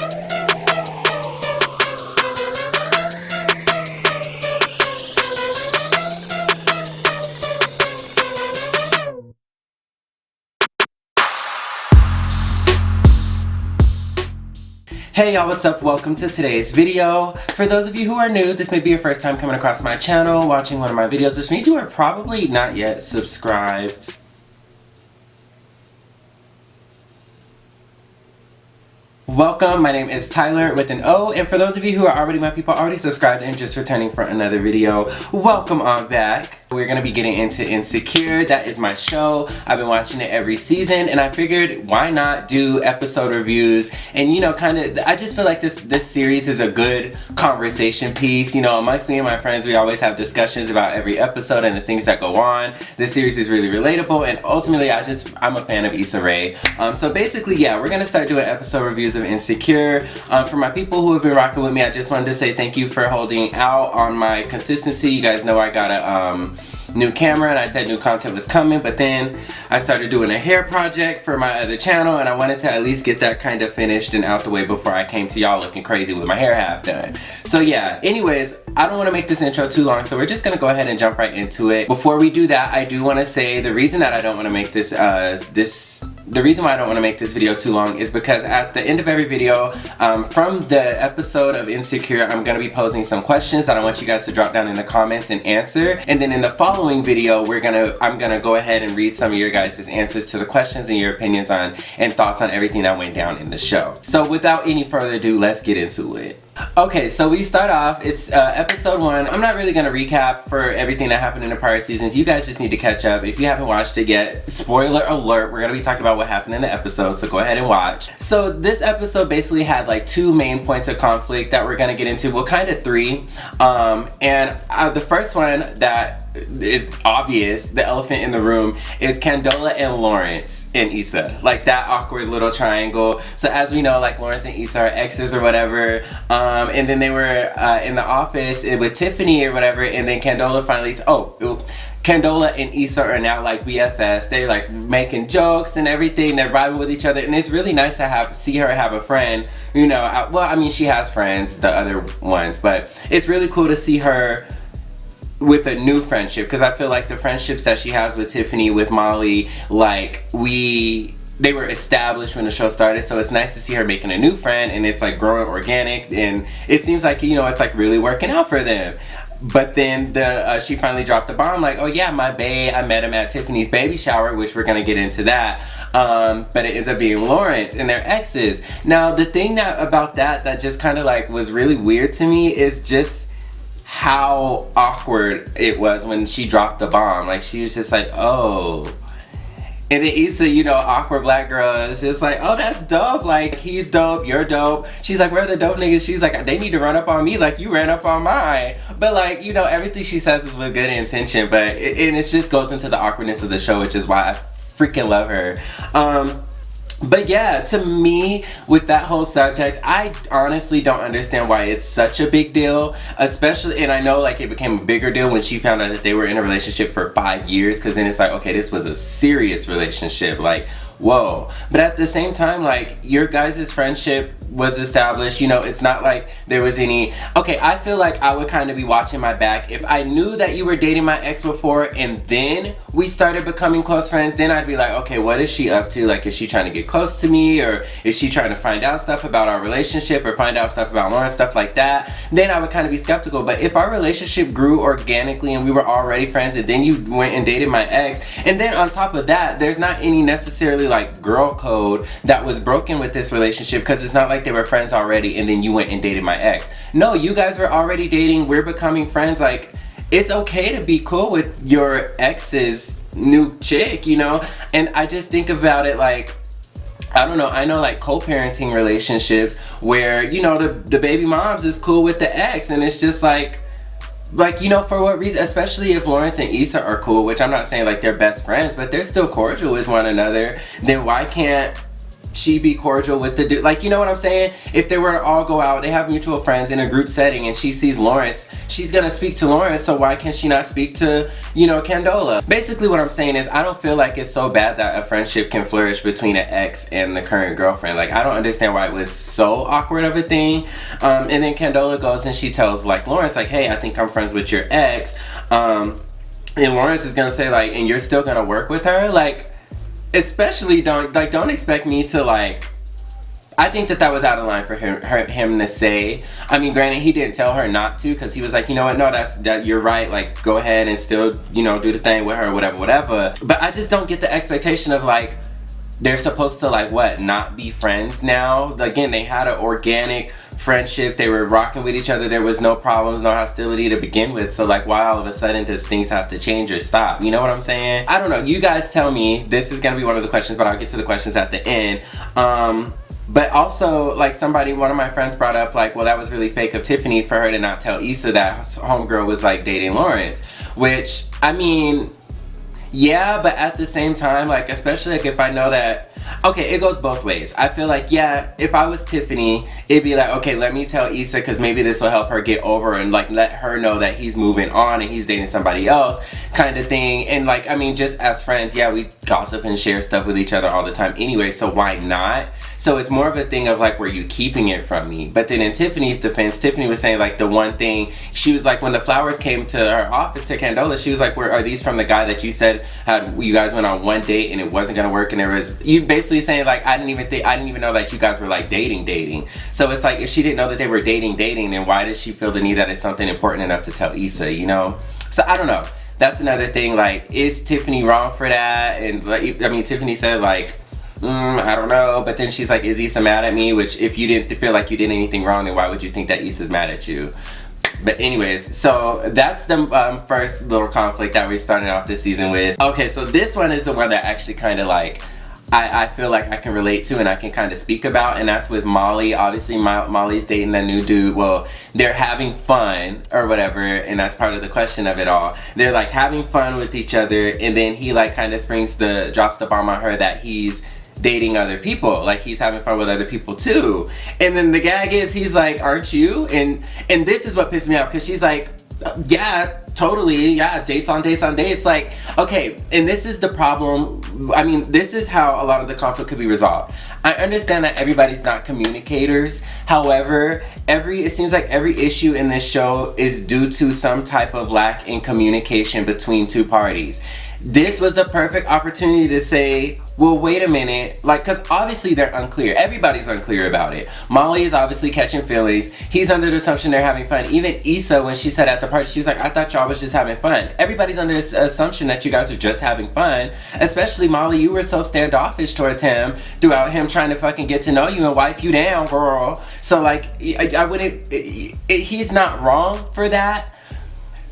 Hey y'all, what's up? Welcome to today's video. For those of you who are new, this may be your first time coming across my channel, watching one of my videos, which means you are probably not yet subscribed. Welcome, my name is Tyler with an O, and for those of you who are already my people, already subscribed and just returning for another video, welcome on back. We're going to be getting into Insecure. That is my show. I've been watching it every season, and I figured why not do episode reviews, and you know, kind of, I just feel like this series is a good conversation piece. You know, amongst me and my friends, we always have discussions about every episode and the things that go on. This series is really relatable, and ultimately, I'm a fan of Issa Rae. So basically, yeah, we're going to start doing episode reviews of Insecure. For my people who have been rocking with me, I just wanted to say thank you for holding out on my consistency. You guys know I got a new camera, and I said new content was coming, but then I started doing a hair project for my other channel, and I wanted to at least get that kind of finished and out the way before I came to y'all looking crazy with my hair half done. So yeah, anyways, I don't want to make this intro too long, so we're just gonna go ahead and jump right into it. Before we do that, I do want to say the reason that I don't want to make this the reason why I don't want to make this video too long is because at the end of every video, from the episode of Insecure, I'm going to be posing some questions that I want you guys to drop down in the comments and answer. And then in the following video, I'm going to go ahead and read some of your guys' answers to the questions and your opinions on and thoughts on everything that went down in the show. So without any further ado, let's get into it. Okay, so we start off, it's episode 1. I'm not really going to recap for everything that happened in the prior seasons. You guys just need to catch up. If you haven't watched it yet, spoiler alert, we're going to be talking about what happened in the episode, so go ahead and watch. So this episode basically had like 2 main points of conflict that we're going to get into. Well, kind of 3. The first one that is obvious, the elephant in the room, is Candola and Lawrence and Issa. Like that awkward little triangle. So as we know, like Lawrence and Issa are exes or whatever. And then they were in the office with Tiffany or whatever, and then Candola finally, Candola and Issa are now like BFFs. They're like making jokes and everything. They're vibing with each other, and it's really nice to see her have a friend. You know, well, I mean, she has friends, the other ones, but it's really cool to see her with a new friendship, because I feel like the friendships that she has with Tiffany, with Molly, like they were established when the show started, so it's nice to see her making a new friend, and it's like growing organic, and it seems like, you know, it's like really working out for them. But then she finally dropped the bomb, like, oh yeah, my bae, I met him at Tiffany's baby shower, which we're gonna get into that. But it ends up being Lawrence, and they're exes. Now, the thing about that just kind of like was really weird to me is just how awkward it was when she dropped the bomb. Like, she was just like, oh. And then Issa, you know, awkward black girl, is just like, oh, that's dope. Like, he's dope, you're dope. She's like, where are the dope niggas? She's like, they need to run up on me like you ran up on mine. But like, you know, everything she says is with good intention, but it just goes into the awkwardness of the show, which is why I freaking love her. But yeah, to me, with that whole subject, I honestly don't understand why it's such a big deal, especially, and I know like it became a bigger deal when she found out that they were in a relationship for 5 years, because then it's like, okay, this was a serious relationship, like, whoa. But at the same time, like, your guys' friendship was established, you know, it's not like there was any, okay, I feel like I would kind of be watching my back. If I knew that you were dating my ex before and then we started becoming close friends, then I'd be like, okay, what is she up to? Like, is she trying to get close to me, or is she trying to find out stuff about our relationship, or find out stuff about Lauren, stuff like that? Then I would kind of be skeptical. But if our relationship grew organically and we were already friends, and then you went and dated my ex, and then on top of that, there's not any necessarily like girl code that was broken with this relationship, because it's not like they were friends already and then you went and dated my ex. No, you guys were already dating, we're becoming friends. Like, it's okay to be cool with your ex's new chick, you know? And I just think about it like, I don't know, I know like co-parenting relationships where, you know, the baby moms is cool with the ex, and it's just like, you know, for what reason? Especially if Lawrence and Issa are cool, which I'm not saying like they're best friends, but they're still cordial with one another, then why can't she be cordial with the dude? Like, you know what I'm saying? If they were to all go out, they have mutual friends in a group setting, and she sees Lawrence, she's gonna speak to Lawrence, so why can she not speak to, you know, Candola? Basically what I'm saying is, I don't feel like it's so bad that a friendship can flourish between an ex and the current girlfriend. Like, I don't understand why it was so awkward of a thing. And then Candola goes and she tells, like, Lawrence, like, hey, I think I'm friends with your ex. And Lawrence is gonna say, like, and you're still gonna work with her? Like, especially don't expect me to, like, I think that was out of line for him to say. I mean, granted, he didn't tell her not to, because he was like, you know what, no, that you're right, like, go ahead and still, you know, do the thing with her, whatever. But I just don't get the expectation of, like, they're supposed to, like, what, not be friends now? Again, they had an organic friendship, they were rocking with each other, there was no problems, no hostility to begin with, so, like, why all of a sudden does things have to change or stop? You know what I'm saying? I don't know, you guys tell me. This is gonna be one of the questions, but I'll get to the questions at the end. But also, like, one of my friends brought up, like, well, that was really fake of Tiffany for her to not tell Issa that homegirl was, like, dating Lawrence, which, I mean, yeah, but at the same time, like, especially, like, if I know that, okay, it goes both ways. I feel like, yeah, if I was Tiffany, it'd be like, okay, let me tell Issa, because maybe this will help her get over and, like, let her know that he's moving on and he's dating somebody else, kind of thing. And, like, I mean, just as friends, yeah, we gossip and share stuff with each other all the time anyway, so why not? So it's more of a thing of, like, were you keeping it from me? But then in Tiffany's defense, Tiffany was saying, like, the one thing, she was like, when the flowers came to her office, to Candola, she was like, are these from the guy that you said you guys went on one date and it wasn't gonna work, and there was, you basically saying, like, I didn't even know that you guys were, like, dating. So it's like, if she didn't know that they were dating, then why does she feel the need that it's something important enough to tell Issa, you know? So I don't know. That's another thing, like, is Tiffany wrong for that? And, like, I mean, Tiffany said, like, I don't know, but then she's like, is Issa mad at me? Which, if you didn't feel like you did anything wrong, then why would you think that Issa's mad at you? But anyways, so that's the first little conflict that we started off this season with. Okay, so this one is the one that actually kind of, like, I feel like I can relate to and I can kind of speak about, and that's with Molly. Obviously, Molly's dating the new dude. Well, they're having fun or whatever, and that's part of the question of it all. They're, like, having fun with each other, and then he, like, kind of drops the bomb on her that he's dating other people, like, he's having fun with other people too. And then the gag is, he's like, aren't you? And this is what pissed me off, because she's like, yeah, totally, yeah, dates on dates. Like, okay, and this is the problem. I mean, this is how a lot of the conflict could be resolved. I understand that everybody's not communicators. However, it seems like every issue in this show is due to some type of lack in communication between two parties. This was the perfect opportunity to say, well, wait a minute, like, because obviously they're unclear. Everybody's unclear about it. Molly is obviously catching feelings. He's under the assumption they're having fun. Even Issa, when she said at the party, she was like, I thought y'all was just having fun. Everybody's under this assumption that you guys are just having fun. Especially Molly, you were so standoffish towards him throughout him trying to fucking get to know you and wipe you down, girl. So, like, I wouldn't, he's not wrong for that.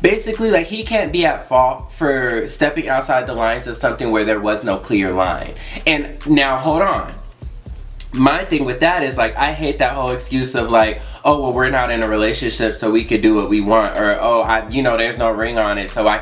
Basically, like, he can't be at fault for stepping outside the lines of something where there was no clear line. And now, hold on. My thing with that is, like, I hate that whole excuse of, like, oh, well, we're not in a relationship, so we could do what we want. Or, oh, you know, there's no ring on it, so I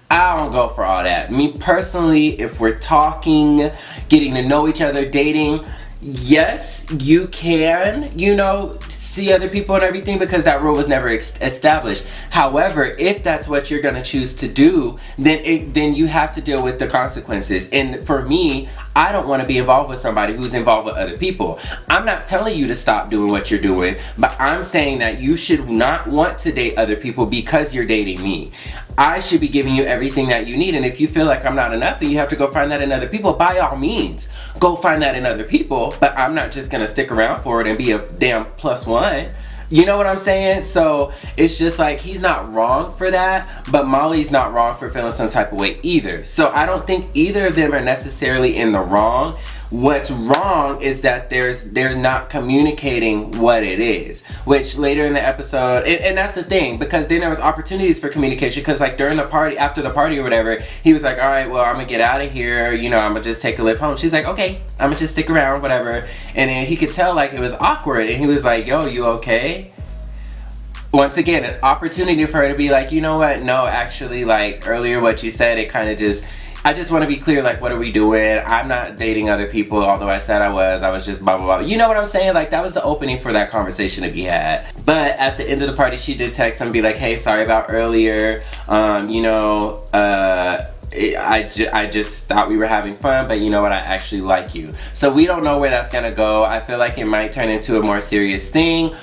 don't go for all that. Me personally, if we're talking, getting to know each other, dating, yes, you can, you know, see other people and everything, because that rule was never established. However, if that's what you're gonna choose to do, then you have to deal with the consequences. And for me, I don't want to be involved with somebody who's involved with other people. I'm not telling you to stop doing what you're doing, but I'm saying that you should not want to date other people because you're dating me. I should be giving you everything that you need, and if you feel like I'm not enough and you have to go find that in other people, by all means, go find that in other people, but I'm not just gonna stick around for it and be a damn +1. You know what I'm saying? So it's just like, he's not wrong for that, but Molly's not wrong for feeling some type of way either. So I don't think either of them are necessarily in the wrong. What's wrong is that they're not communicating what it is, which later in the episode, and that's the thing, because then there was opportunities for communication, because, like, during the party, after the party or whatever, he was like, all right, well, I'm gonna get out of here, you know, I'm gonna just take a lift home. She's like, okay, I'm gonna just stick around, whatever. And then he could tell, like, it was awkward, and he was like, yo, you okay? Once again, an opportunity for her to be like, you know what, no, actually, like, earlier what you said, it kind of just, I just want to be clear, like, what are we doing? I'm not dating other people, although I said I was just blah, blah, blah. You know what I'm saying? Like, that was the opening for that conversation to be had. But at the end of the party, she did text him and be like, hey, sorry about earlier. You know, I just thought we were having fun, but you know what, I actually like you. So we don't know where that's gonna go. I feel like it might turn into a more serious thing.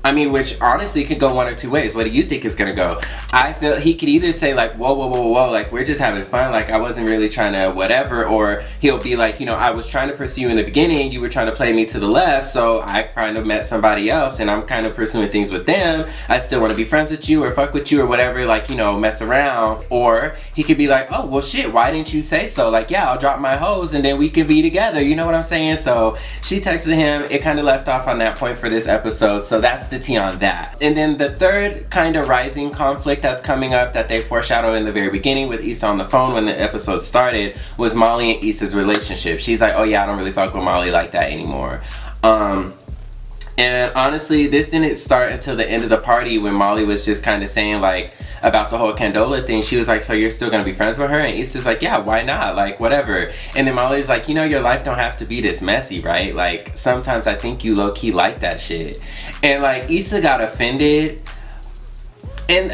I mean, which honestly could go one or two ways. What do you think is gonna go? I feel he could either say like, whoa, whoa, whoa, whoa, like we're just having fun, like I wasn't really trying to whatever, or he'll be like, you know, I was trying to pursue you in the beginning, you were trying to play me to the left, so I kind of met somebody else and I'm kind of pursuing things with them. I still want to be friends with you or fuck with you or whatever, like, you know, mess around. Or he could be like, oh, well shit, why didn't you say so? Like, yeah, I'll drop my hose and then we can be together, you know what I'm saying? So she texted him. It kind of left off on that point for this episode, so that's the tea on that. And then the third kind of rising conflict that's coming up that they foreshadowed in the very beginning with Issa on the phone when the episode started was Molly and Issa's relationship. She's like, oh yeah, I don't really fuck with Molly like that anymore. And honestly, this didn't start until the end of the party when Molly was just kind of saying like about the whole Candola thing. She was like, so you're still gonna be friends with her? And Issa's like, yeah, why not? Like, whatever. And then Molly's like, you know, your life don't have to be this messy, right? Like, sometimes I think you low-key like that shit. And like, Issa got offended. And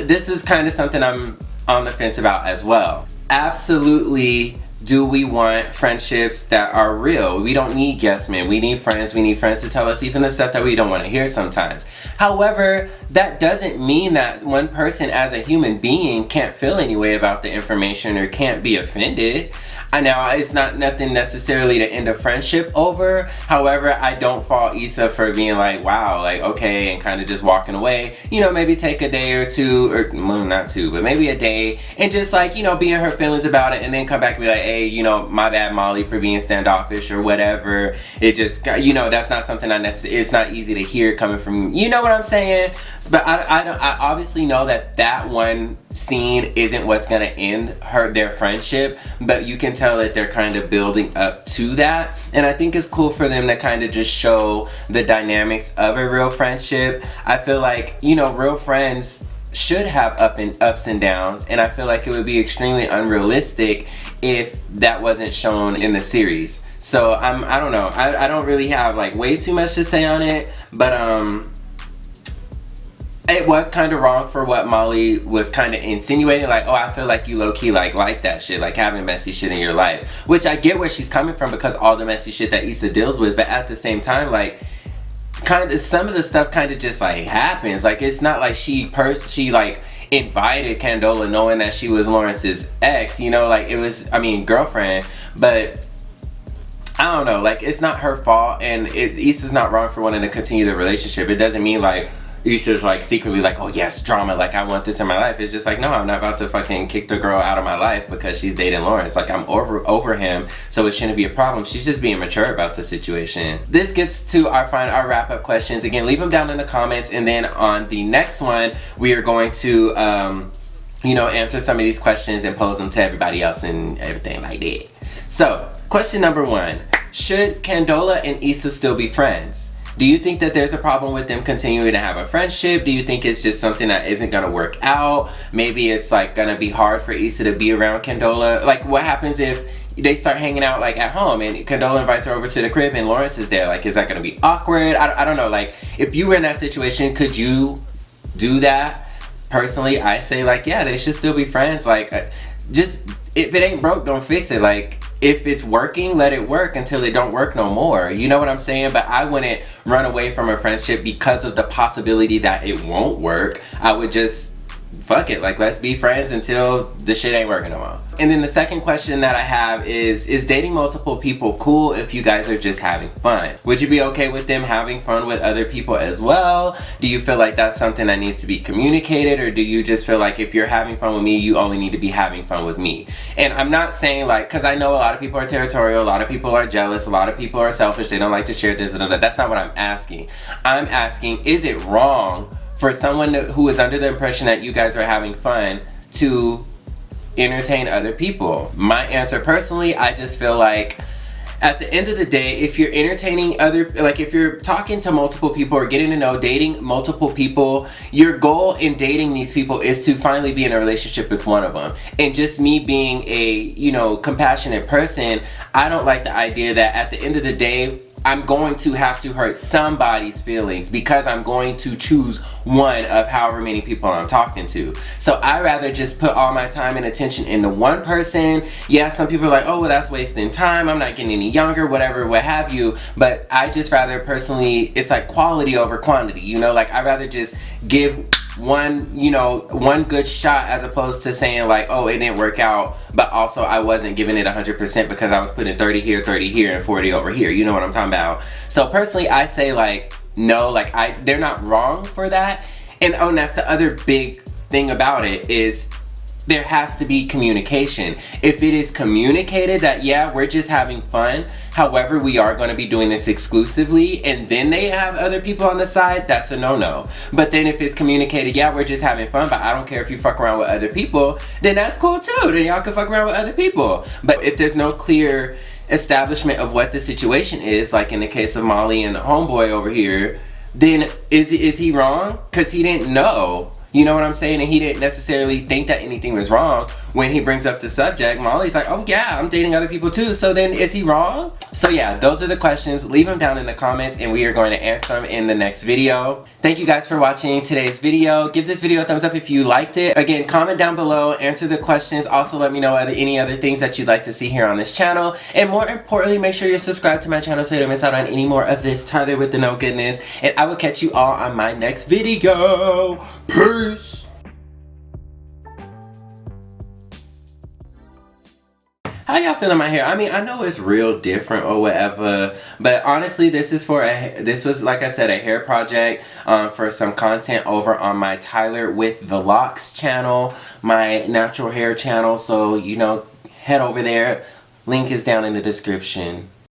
this is kind of something I'm on the fence about as well. Absolutely. Do we want friendships that are real? We don't need yes men. We need friends. We need friends to tell us even the stuff that we don't want to hear sometimes. However, that doesn't mean that one person as a human being can't feel any way about the information or can't be offended. I know it's not nothing necessarily to end a friendship over. However, I don't fault Issa for being like, wow, like, okay, and kind of just walking away. You know, maybe take a day or two, or well, not two, but maybe a day, and just like, you know, be in her feelings about it, and then come back and be like, hey, you know, my bad, Molly, for being standoffish or whatever. It just, you know, that's not something it's not easy to hear coming from, you know what I'm saying? But I obviously know that one scene isn't what's gonna end their friendship, but you can tell that they're kind of building up to that, and I think it's cool for them to kind of just show the dynamics of a real friendship. I feel like, you know, real friends should have ups and downs, and I feel like it would be extremely unrealistic if that wasn't shown in the series. So I don't know, I don't really have like way too much to say on it, but it was kind of wrong for what Molly was kind of insinuating, like, oh, I feel like you low-key like that shit, like having messy shit in your life, which I get where she's coming from because all the messy shit that Issa deals with, but at the same time, like, kind of some of the stuff kind of just like happens. Like, it's not like she like invited Candola knowing that she was Lawrence's ex, you know, like it was, I mean, girlfriend, but I don't know, like it's not her fault, and Issa's not wrong for wanting to continue the relationship. It doesn't mean like Issa's like secretly like, oh yes, drama, like I want this in my life. It's just like, no, I'm not about to fucking kick the girl out of my life because she's dating Lawrence. Like, I'm over him, so it shouldn't be a problem. She's just being mature about the situation. This gets to our wrap up questions. Again, leave them down in the comments, and then on the next one we are going to you know, answer some of these questions and pose them to everybody else and everything like that. So question number 1, should Candola and Issa still be friends? Do you think that there's a problem with them continuing to have a friendship? Do you think it's just something that isn't gonna work out? Maybe it's like gonna be hard for Issa to be around Candola. Like, what happens if they start hanging out like at home and Candola invites her over to the crib and Lawrence is there? Like, is that gonna be awkward? I don't know. Like, if you were in that situation, could you do that? Personally, I say like, yeah, they should still be friends. Like, just, if it ain't broke, don't fix it. Like, if it's working, let it work until it don't work no more. You know what I'm saying? But I wouldn't run away from a friendship because of the possibility that it won't work. I would just, fuck it, like, let's be friends until the shit ain't working no more. And then the second question that I have is dating multiple people cool if you guys are just having fun? Would you be okay with them having fun with other people as well? Do you feel like that's something that needs to be communicated, or do you just feel like if you're having fun with me, you only need to be having fun with me? And I'm not saying like, because I know a lot of people are territorial, a lot of people are jealous, a lot of people are selfish, they don't like to share this, that's not what I'm asking. I'm asking, is it wrong for someone who is under the impression that you guys are having fun to entertain other people? My answer personally, I just feel like at the end of the day, if you're entertaining other, like if you're talking to multiple people or getting to know, dating multiple people, your goal in dating these people is to finally be in a relationship with one of them. And just me being a, you know, compassionate person, I don't like the idea that at the end of the day, I'm going to have to hurt somebody's feelings because I'm going to choose one of however many people I'm talking to. So I rather just put all my time and attention into one person. Yeah, some people are like, oh, well, that's wasting time. I'm not getting any younger, whatever, what have you. But I just rather personally, it's like quality over quantity, you know? Like, I'd rather just give one, you know, one good shot as opposed to saying like, oh, it didn't work out, but also I wasn't giving it 100% because I was putting 30 here, and 40 over here. You know what I'm talking about? So personally, I say like, no, like they're not wrong for that. And oh, and that's the other big thing about it is there has to be communication. If it is communicated that, yeah, we're just having fun, however, we are going to be doing this exclusively, and then they have other people on the side, that's a no-no. But then if it's communicated, yeah, we're just having fun, but I don't care if you fuck around with other people, then that's cool too. Then y'all can fuck around with other people. But if there's no clear establishment of what the situation is, like in the case of Molly and the homeboy over here, then is he wrong? Because he didn't know. You know what I'm saying? And he didn't necessarily think that anything was wrong when he brings up the subject. Molly's like, oh yeah, I'm dating other people too. So then is he wrong? So yeah, those are the questions. Leave them down in the comments and we are going to answer them in the next video. Thank you guys for watching today's video. Give this video a thumbs up if you liked it. Again, comment down below, answer the questions. Also let me know any other things that you'd like to see here on this channel. And more importantly, make sure you're subscribed to my channel so you don't miss out on any more of this Tyler with the No goodness. And I will catch you all on my next video. Peace! How y'all feeling my hair? I mean, I know it's real different or whatever, but honestly, this was, like I said, a hair project for some content over on my Tyler with the Locks channel, my natural hair channel. So, you know, head over there. Link is down in the description.